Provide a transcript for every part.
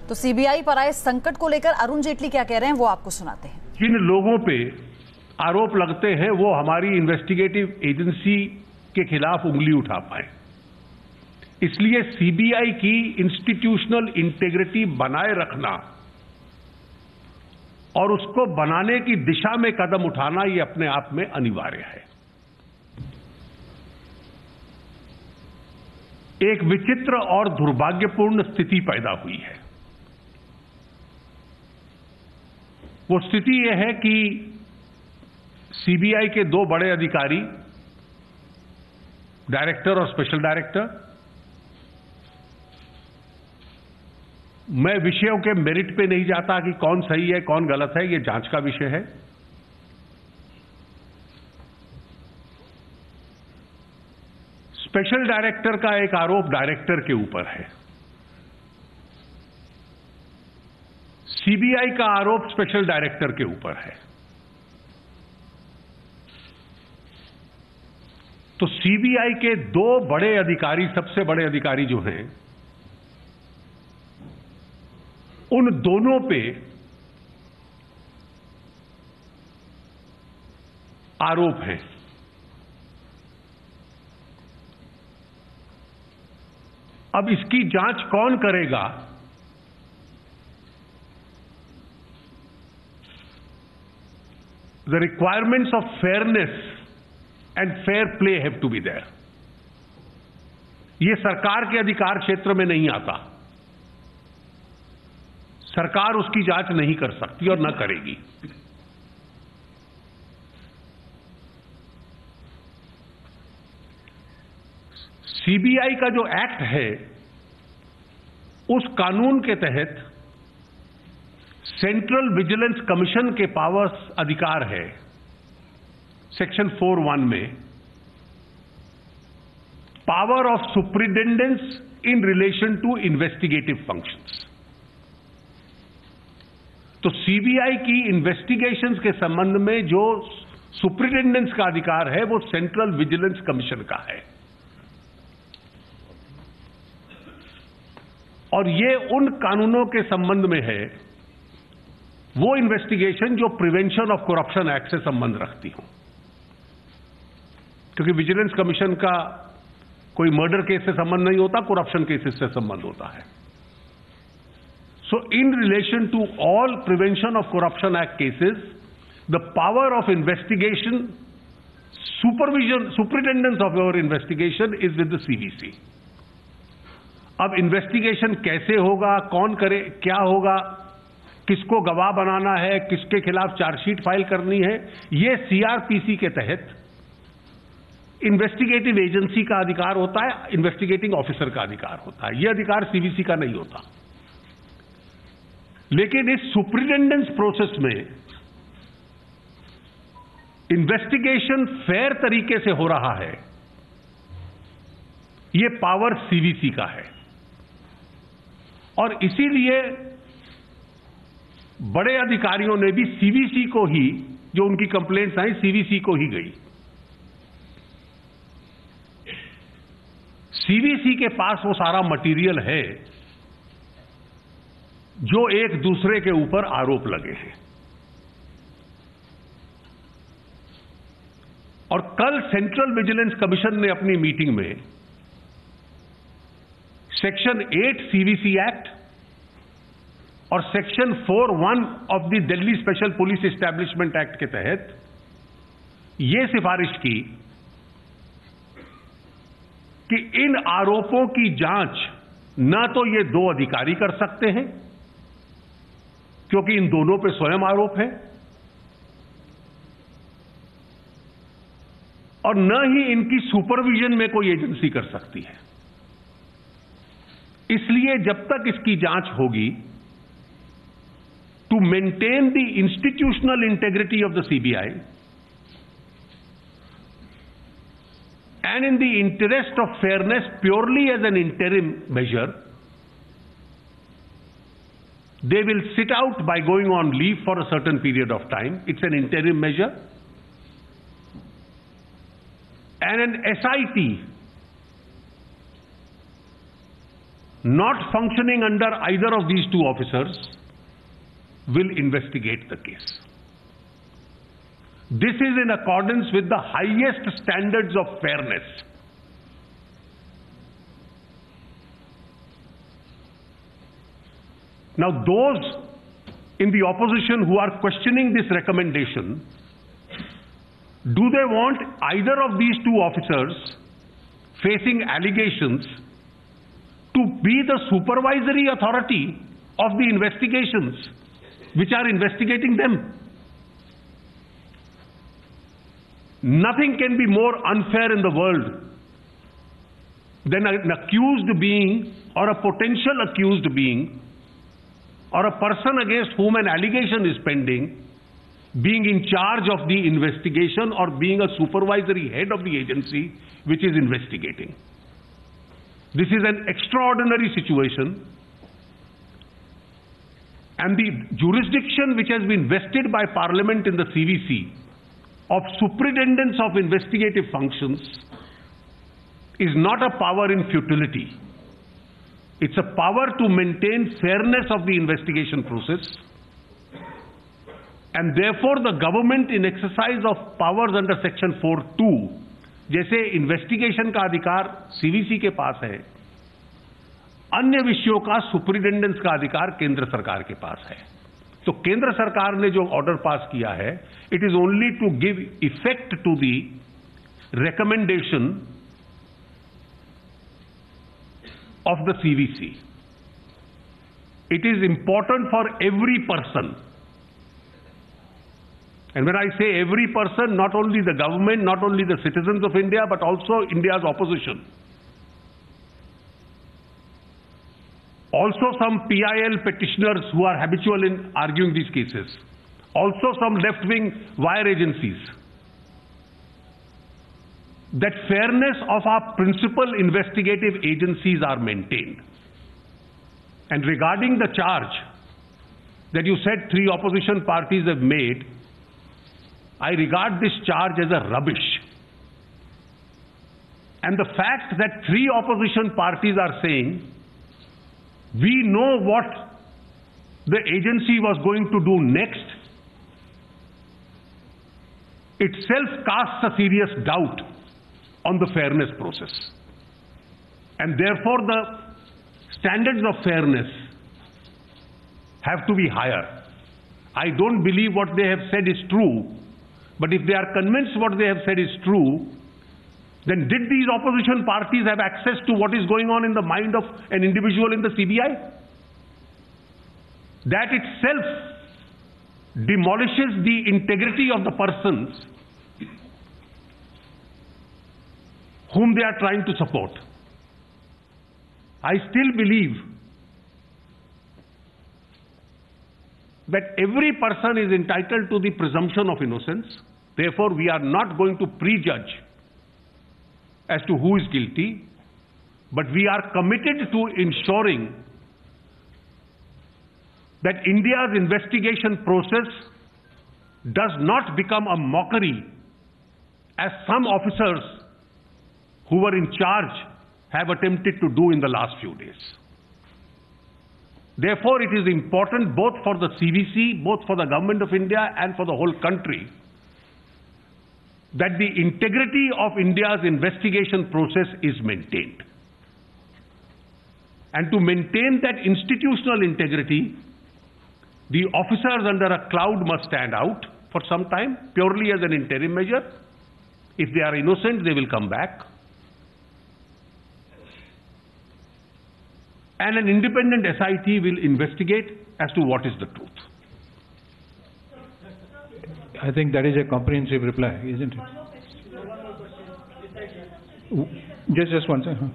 तो सीबीआई पर आए संकट को लेकर अरुण जेटली क्या कह रहे हैं वो आपको सुनाते हैं। जिन लोगों पे आरोप लगते हैं वो हमारी इन्वेस्टिगेटिव एजेंसी के खिलाफ उंगली उठा पाए, इसलिए सीबीआई की इंस्टीट्यूशनल इंटेग्रिटी बनाए रखना और उसको बनाने की दिशा में कदम उठाना ये अपने आप में अनिवार्य है। एक विचित्र और दुर्भाग्यपूर्ण स्थिति पैदा हुई है। वो स्थिति यह है कि सीबीआई के दो बड़े अधिकारी, डायरेक्टर और स्पेशल डायरेक्टर, मैं विषयों के मेरिट पे नहीं जाता कि कौन सही है कौन गलत है, ये जांच का विषय है। स्पेशल डायरेक्टर का एक आरोप डायरेक्टर के ऊपर है, सीबीआई का आरोप स्पेशल डायरेक्टर के ऊपर है। तो सीबीआई के दो बड़े अधिकारी, सबसे बड़े अधिकारी जो हैं, उन दोनों पे आरोप हैं। अब इसकी जांच कौन करेगा, the requirements of fairness and fair play have to be there. यह सरकार के अधिकार क्षेत्र में नहीं आता, सरकार उसकी जांच नहीं कर सकती और न करेगी। सीबीआई का जो एक्ट है, उस कानून के तहत सेंट्रल विजिलेंस कमीशन के पावर्स अधिकार है, सेक्शन 4(1) में, power of superintendence in relation to investigative functions. तो सीबीआई की इन्वेस्टिगेशंस के संबंध में जो सुपरिटेंडेंस का अधिकार है वो सेंट्रल विजिलेंस कमीशन का है, और ये उन कानूनों के संबंध में है, वो इन्वेस्टिगेशन जो प्रिवेंशन ऑफ करप्शन एक्ट से संबंध रखती हो, क्योंकि विजिलेंस कमीशन का कोई मर्डर केस से संबंध नहीं होता, करप्शन केसेस से संबंध होता है। So in relation to all Prevention of Corruption Act cases, the power of investigation, supervision, superintendence of our investigation is with the CVC. अब इन्वेस्टिगेशन कैसे होगा, कौन करे, क्या होगा, किसको गवाह बनाना है, किसके खिलाफ चार्जशीट फाइल करनी है, ये सीआरपीसी के तहत इन्वेस्टिगेटिव एजेंसी का अधिकार होता है, इन्वेस्टिगेटिंग ऑफिसर का अधिकार होता है। यह अधिकार सीवीसी का नहीं होता। लेकिन इस सुपरिटेंडेंस प्रोसेस में इन्वेस्टिगेशन फेयर तरीके से हो रहा है, यह पावर सीवीसी का है, और इसीलिए बड़े अधिकारियों ने भी सीवीसी को ही, जो उनकी कंप्लेंट्स आई, सीवीसी को ही गई। सीवीसी के पास वो सारा मटेरियल है जो एक दूसरे के ऊपर आरोप लगे हैं, और कल सेंट्रल विजिलेंस कमीशन ने अपनी मीटिंग में सेक्शन 8 सीवीसी एक्ट और section 4(1) of the Delhi special police establishment act के तहत यह सिफारिश की कि इन आरोपों की जांच न तो ये दो अधिकारी कर सकते हैं, क्योंकि इन दोनों पे स्वयं आरोप है, और न ही इनकी सुपरविजन में कोई एजेंसी कर सकती है। इसलिए जब तक इसकी जांच होगी, to maintain the institutional integrity of the CBI and in the interest of fairness, purely as an interim measure, they will sit out by going on leave for a certain period of time. It's an interim measure. And an SIT not functioning under either of these two officers will investigate the case. This is in accordance with the highest standards of fairness. Now, those in the opposition who are questioning this recommendation, do they want either of these two officers facing allegations to be the supervisory authority of the investigations which are investigating them? Nothing can be more unfair in the world than an accused being or a potential accused being or a person against whom an allegation is pending being in charge of the investigation or being a supervisory head of the agency which is investigating. This is an extraordinary situation, and the jurisdiction which has been vested by Parliament in the CVC of superintendence of investigative functions is not a power in futility. It's a power to maintain fairness of the investigation process, and therefore the government in exercise of powers under section 4(2), जैसे investigation का अधिकार CVC के पास है, अन्य विषयों का superintendence का अधिकार केंद्र सरकार के पास है। तो केंद्र सरकार ने जो ऑर्डर पास किया है, it is only to give effect to the recommendation of the CVC. It is important for every person. And when I say every person, not only the government, not only the citizens of India, but also India's opposition. Also some PIL petitioners who are habitual in arguing these cases. Also some left-wing wire agencies. That fairness of our principal investigative agencies are maintained. And regarding the charge that you said 3 opposition parties have made, I regard this charge as a rubbish. And the fact that 3 opposition parties are saying, we know what the agency was going to do next, itself casts a serious doubt on the fairness process. And therefore the standards of fairness have to be higher. I don't believe what they have said is true, but if they are convinced what they have said is true, then did these opposition parties have access to what is going on in the mind of an individual in the CBI? That itself demolishes the integrity of the persons whom they are trying to support. I still believe that every person is entitled to the presumption of innocence. Therefore, we are not going to prejudge as to who is guilty, but we are committed to ensuring that India's investigation process does not become a mockery, as some officers who were in charge have attempted to do in the last few days. Therefore, it is important both for the CVC, both for the Government of India and for the whole country, that the integrity of India's investigation process is maintained. And to maintain that institutional integrity, the officers under a cloud must stand out for some time, purely as an interim measure. If they are innocent, they will come back. And an independent SIT will investigate as to what is the truth. I think that is a comprehensive reply, isn't it? Just one second.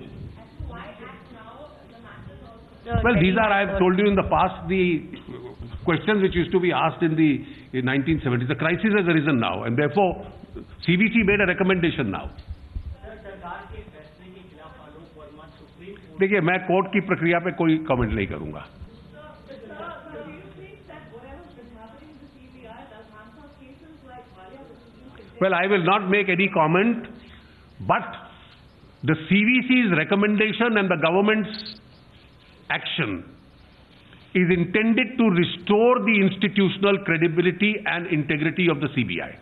Well, these are, I have told you in the past, the questions which used to be asked in the 1970s. The crisis has arisen now, and therefore CVC made a recommendation now. देखिए, मैं court की प्रक्रिया पे कोई comment नहीं करूंगा. Well, I will not make any comment, but the CVC's recommendation and the government's action is intended to restore the institutional credibility and integrity of the CBI.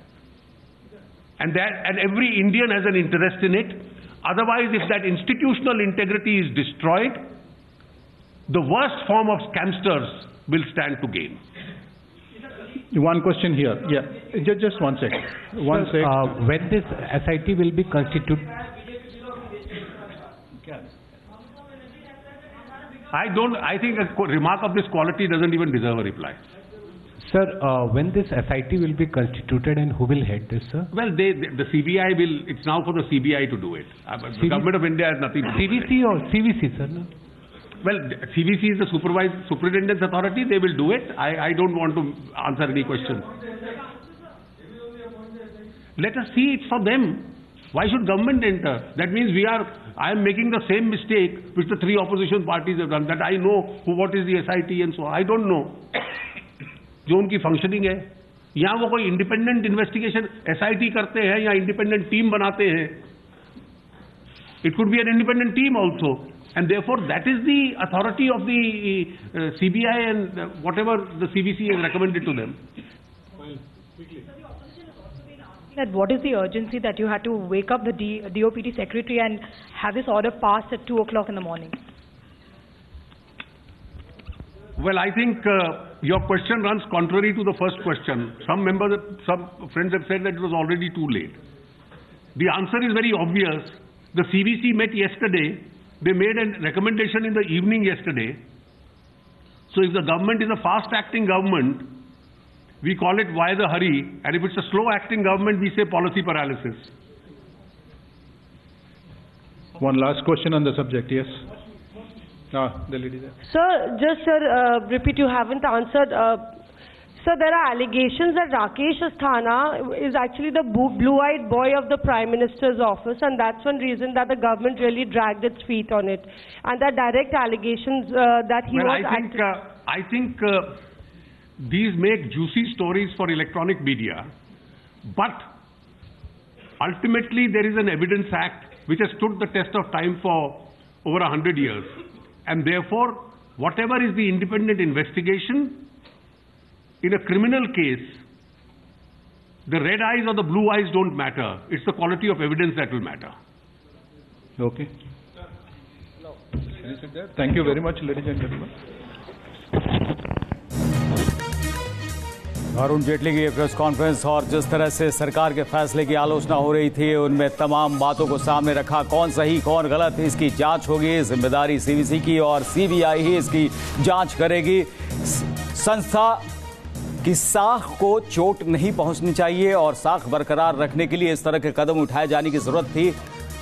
And every Indian has an interest in it. Otherwise, if that institutional integrity is destroyed, the worst form of scamsters will stand to gain. One question here. Yeah, just one sec. One sec. When this SIT will be constituted? I think a remark of this quality doesn't even deserve a reply. Sir, when this SIT will be constituted and who will head this, sir? Well, the CBI will, it's now for the CBI to do it. The government of India has nothing to do with it. CVC or CVC, sir? No? Well, CVC is the superintendence authority. They will do it. I don't want to answer any questions. Let us see, it's for them. Why should government enter? That means I am making the same mistake which the three opposition parties have done, that I know what is the SIT and so on. I don't know. जो उनकी functioning है, यहाँ वो कोई independent investigation SIT करते हैं या independent team बनाते हैं. It could be an independent team also, and therefore that is the authority of the CBI and whatever the CVC has recommended to them. That what is the urgency that you had to wake up the DOPT secretary and have this order passed at 2 o'clock in the morning? Well, I think your question runs contrary to the first question. Some friends have said that it was already too late. The answer is very obvious. The CVC met yesterday. They made a recommendation in the evening yesterday. So if the government is a fast-acting government, we call it why the hurry, and if it's a slow-acting government, we say policy paralysis. One last question on the subject, yes. The lady there. Sir, repeat, you haven't answered. Sir, there are allegations that Rakesh Asthana is actually the blue-eyed boy of the Prime Minister's office, and that's one reason that the government really dragged its feet on it. And that direct allegations that he was... I think these make juicy stories for electronic media, but ultimately there is an Evidence Act which has stood the test of time for over 100 years. And therefore, whatever is the independent investigation, in a criminal case, the red eyes or the blue eyes don't matter. It's the quality of evidence that will matter. Okay. Thank you very much, ladies and gentlemen. Arun Jaitley की press conference और जिस तरह से सरकार के फैसले की आलोचना हो रही थी, उनमें तमाम बातों को सामने रखा. कौन सही कौन गलत, इसकी जांच होगी. जिम्मेदारी सीवीसी की और सीबीआई ही इसकी जांच करेगी. संस्था की साख को चोट नहीं पहुंचनी चाहिए और साख बरकरार रखने के लिए इस तरह के कदम उठाए जाने की जरूरत थी.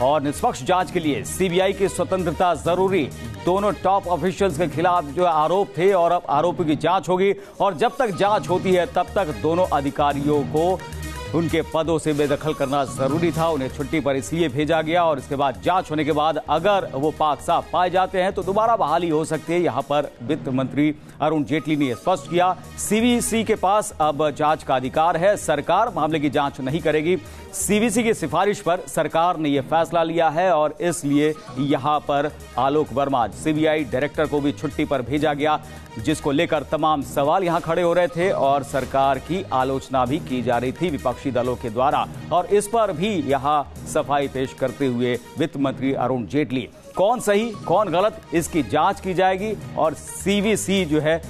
और निष्पक्ष जांच के लिए सीबीआई की स्वतंत्रता जरूरी. दोनों टॉप ऑफिशियल्स के खिलाफ जो आरोप थे और अब आरोपों की जांच होगी. और जब तक जांच होती है तब तक दोनों अधिकारियों को उनके पदों से बेदखल करना जरूरी था. उन्हें छुट्टी पर इसलिए भेजा गया और इसके बाद जांच होने के बाद अगर वो पाक साफ पाए जाते हैं तो दोबारा बहाली हो सकती है. यहां पर वित्त मंत्री अरुण जेटली ने स्पष्ट किया, सीवीसी के पास अब जांच का अधिकार है. सरकार मामले की जांच नहीं करेगी. सीवीसी की सिफारिश पर सरकार ने यह फैसला लिया है और इसलिए यहां पर आलोक वर्मा सीबीआई डायरेक्टर को भी छुट्टी पर भेजा गया, जिसको लेकर तमाम सवाल यहां खड़े हो रहे थे और सरकार की आलोचना भी की जा रही थी विपक्षी दलों के द्वारा. और इस पर भी यहां सफाई पेश करते हुए वित्त मंत्री अरुण जेटली, कौन सही कौन गलत इसकी जांच की जाएगी और सीवीसी जो है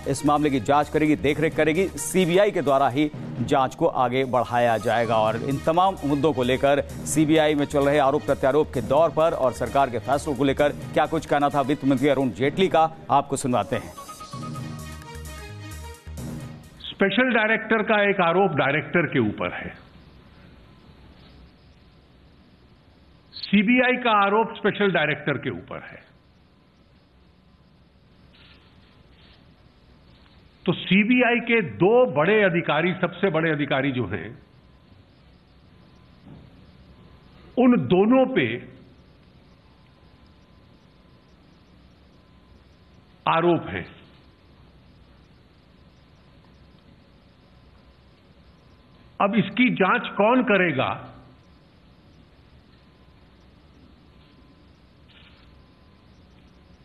इस मामले की जांच करेगी, देखरेख करेगी. सीबीआई के द्वारा ही जांच को आगे बढ़ाया जाएगा. और इन तमाम मुद्दों को लेकर सीबीआई में चल रहे आरोप प्रत्यारोप के दौर पर और सरकार के फैसलों को लेकर क्या कुछ कहना था वित्त मंत्री अरुण जेटली का, आपको सुनवाते हैं. स्पेशल डायरेक्टर का एक आरोप डायरेक्टर के ऊपर है. सीबीआई का आरोप स्पेशल डायरेक्टर के ऊपर है. तो सीबीआई के दो बड़े अधिकारी, सबसे बड़े अधिकारी जो हैं, उन दोनों पे आरोप है. अब इसकी जांच कौन करेगा,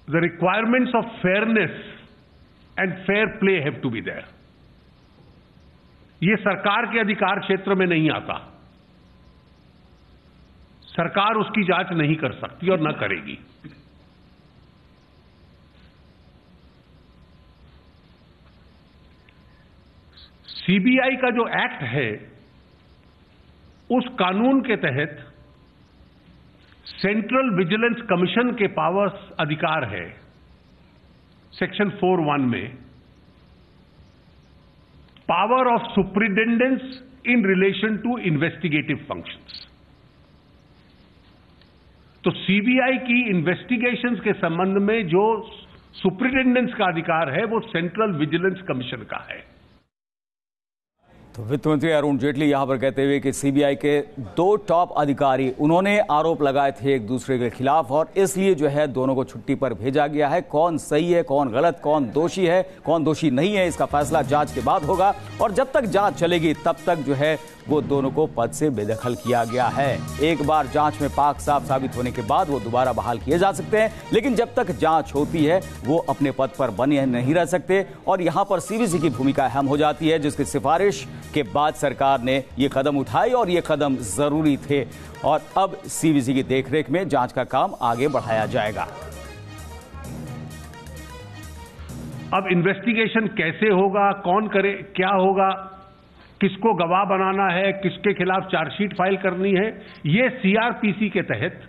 the requirements of fairness and fair play have to be there. ये सरकार के अधिकार क्षेत्र में नहीं आता. सरकार उसकी जांच नहीं कर सकती और न करेगी. सीबीआई का जो एक्ट है, उस कानून के तहत सेंट्रल विजिलेंस कमीशन के पावर्स अधिकार है. सेक्शन 4(1) में power of superintendence in relation to investigative functions. तो सीबीआई की इन्वेस्टिगेशंस के संबंध में जो सुप्रिटेंडेंस का अधिकार है वो सेंट्रल विजिलेंस कमीशन का है. तो वित्त मंत्री अरुण जेटली यहां पर कहते हुए कि सीबीआई के 2 टॉप अधिकारी उन्होंने आरोप लगाए थे एक दूसरे के खिलाफ और इसलिए जो है दोनों को छुट्टी पर भेजा गया है. कौन सही है, कौन गलत, कौन दोषी है, कौन दोषी नहीं है, इसका फैसला जांच के बाद होगा. और जब तक जांच चलेगी तब तक जो है वो दोनों को पद से बेदखल किया गया है. एक बार जांच में पाक साफ साबित होने के बाद वो दोबारा बहाल किए जा सकते हैं, लेकिन जब तक जांच होती है वो अपने पद पर बने नहीं रह सकते. और यहां पर सीवीसी की भूमिका अहम हो जाती है, जिसकी सिफारिश के बाद सरकार ने ये कदम उठाए और ये कदम जरूरी थे. और अब सीवीसी की देखरेख में जांच का काम आगे बढ़ाया जाएगा. अब इन्वेस्टिगेशन कैसे होगा, कौन करे, क्या होगा, किसको गवाह बनाना है, किसके खिलाफ चार्जशीट फाइल करनी है, यह सीआरपीसी के तहत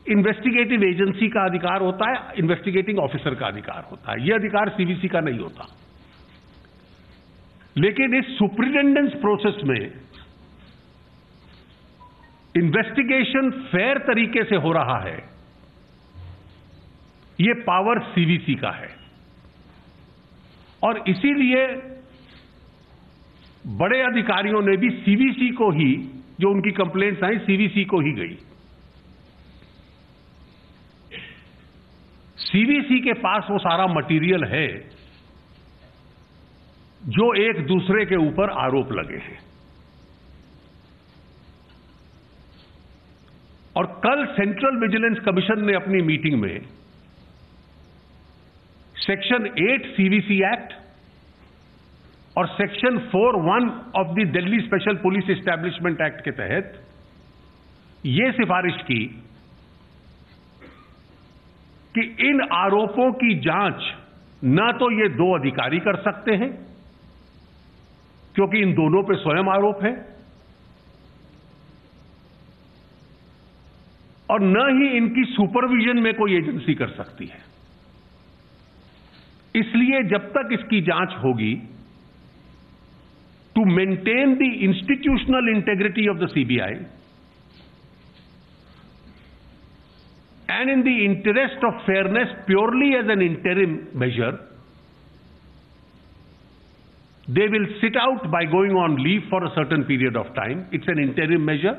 इन्वेस्टिगेटिव एजेंसी का अधिकार होता है, इन्वेस्टिगेटिंग ऑफिसर का अधिकार होता है. यह अधिकार सीवीसी का नहीं होता. लेकिन इस सुप्रिटेंडेंस प्रोसेस में इन्वेस्टिगेशन फेयर तरीके से हो रहा है, यह पावर सीवीसी का है. और इसीलिए बड़े अधिकारियों ने भी सीवीसी को ही, जो उनकी कंप्लेंट्स आई सीवीसी को ही गई. सीवीसी के पास वो सारा मटेरियल है जो एक दूसरे के ऊपर आरोप लगे हैं. और कल सेंट्रल विजिलेंस कमीशन ने अपनी मीटिंग में सेक्शन 8 सीवीसी एक्ट और section 4(1) of the Delhi special police establishment act के तहत यह सिफारिश की कि इन आरोपों की जांच न तो ये 2 अधिकारी कर सकते हैं, क्योंकि इन दोनों पे स्वयं आरोप है, और न ही इनकी सुपरविजन में कोई एजेंसी कर सकती है. इसलिए जब तक इसकी जांच होगी, to maintain the institutional integrity of the CBI and in the interest of fairness purely as an interim measure, they will sit out by going on leave for a certain period of time. It's an interim measure.